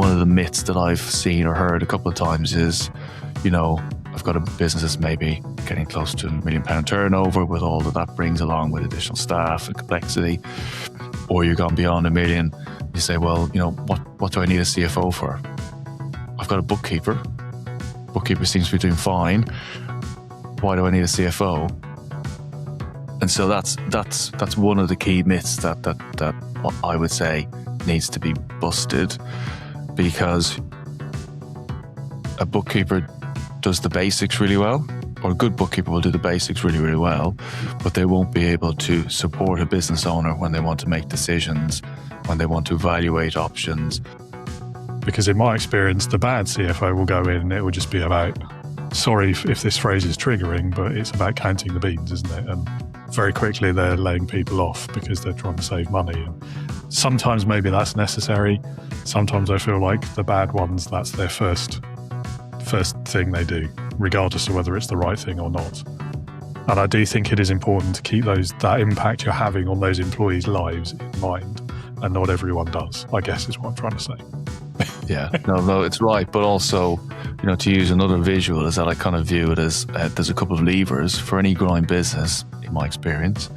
one of the myths that I've seen or heard a couple of times is, I've got a business that's maybe getting close to £1 million turnover with all that brings along with additional staff and complexity, or you've gone beyond $1 million. You say, well, what do I need a CFO for? I've got a bookkeeper. Bookkeeper seems to be doing fine. Why do I need a CFO? And so that's one of the key myths that I would say needs to be busted, because a bookkeeper does the basics really well, or a good bookkeeper will do the basics really, really well, but they won't be able to support a business owner when they want to make decisions, when they want to evaluate options. Because in my experience, the bad CFO will go in and it will just be about, sorry if this phrase is triggering, but it's about counting the beans, isn't it? And very quickly they're laying people off because they're trying to save money. And sometimes maybe that's necessary. Sometimes I feel like the bad ones, that's their first thing they do, regardless of whether it's the right thing or not. And I do think it is important to keep that impact you're having on those employees' lives in mind. And not everyone does, I guess is what I'm trying to say. Yeah, no, it's right. But also, to use another visual, is that I kind of view it as there's a couple of levers for any growing business, in my experience.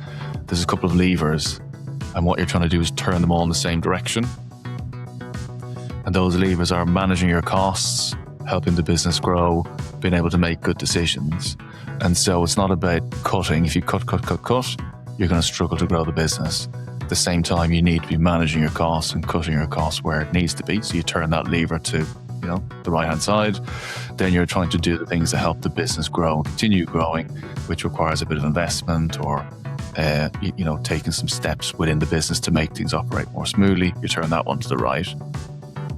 There's a couple of levers, and what you're trying to do is turn them all in the same direction. And those levers are managing your costs, helping the business grow, being able to make good decisions. And so it's not about cutting. If you cut, you're going to struggle to grow the business. At the same time, you need to be managing your costs and cutting your costs where it needs to be. So you turn that lever to, the right-hand side. Then you're trying to do the things that help the business grow and continue growing, which requires a bit of investment or, taking some steps within the business to make things operate more smoothly. You turn that one to the right.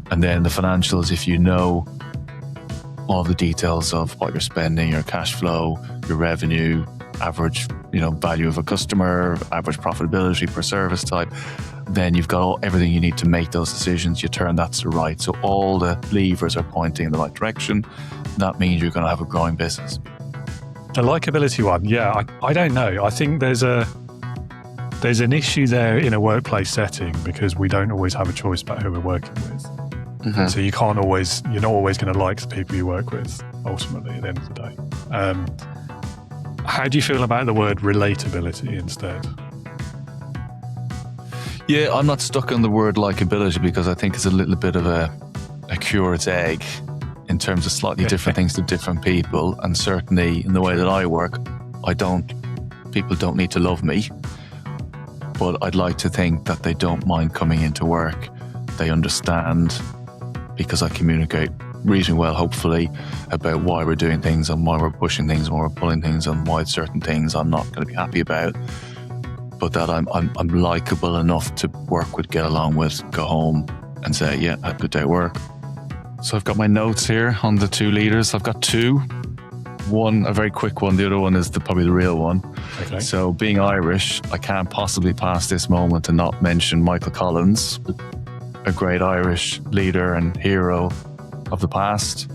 And then the financials, if you know all the details of what you're spending, your cash flow, your revenue, average, value of a customer, average profitability per service type, then you've got everything you need to make those decisions. You turn that to the right. So all the levers are pointing in the right direction. That means you're going to have a growing business. The likability one, yeah, I don't know. I think there's an issue there in a workplace setting because we don't always have a choice about who we're working with. Mm-hmm. So you're not always going to like the people you work with, ultimately, at the end of the day. How do you feel about the word relatability instead? Yeah, I'm not stuck on the word likability because I think it's a little bit of a curate's egg in terms of slightly different things to different people. And certainly in the way that I work, people don't need to love me, but I'd like to think that they don't mind coming into work. They understand because I communicate reasonably well, hopefully, about why we're doing things and why we're pushing things and why we're pulling things and why certain things I'm not going to be happy about, but that I'm likable enough to work with, get along with, go home and say, yeah, I had a good day at work. So I've got my notes here on the two leaders. I've got two. One, a very quick one. The other one is probably the real one. Okay. So being Irish, I can't possibly pass this moment and not mention Michael Collins, a great Irish leader and hero of the past.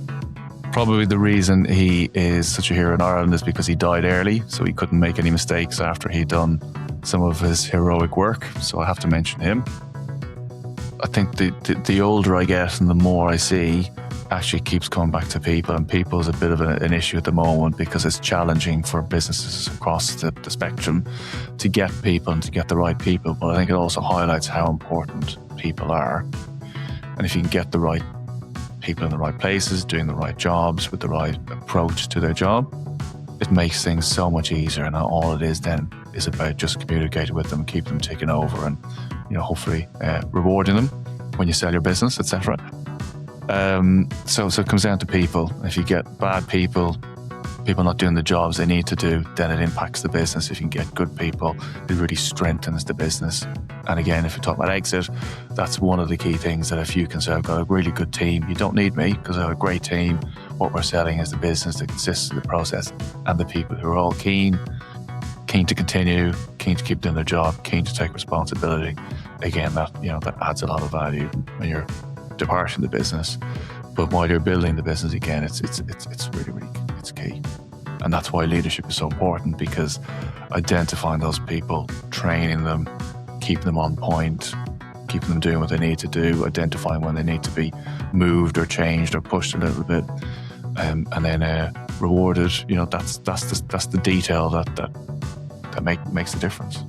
Probably the reason he is such a hero in Ireland is because he died early, so he couldn't make any mistakes after he'd done some of his heroic work. So I have to mention him. I think the older I get and the more I see, actually keeps coming back to people, and people is a bit of an issue at the moment because it's challenging for businesses across the spectrum to get people and to get the right people. But I think it also highlights how important people are. And if you can get the right people in the right places, doing the right jobs with the right approach to their job, it makes things so much easier. And all it is then is about just communicating with them, keep them ticking over, and hopefully rewarding them when you sell your business, etc. So it comes down to people. If you get bad people not doing the jobs they need to do, then it impacts the business. If you can get good people, it really strengthens the business. And again, if you talk about exit, that's one of the key things, that if you can say, I've got a really good team, you don't need me because I have a great team. What we're selling is the business, the consistency of the process, and the people who are all keen to continue, keen to keep doing their job, keen to take responsibility. Again, that adds a lot of value when you're departing the business. But while you're building the business, again, it's really, really it's key. And that's why leadership is so important, because identifying those people, training them, keeping them on point, keeping them doing what they need to do, identifying when they need to be moved or changed or pushed a little bit, and then rewarded. That's the detail that makes the difference.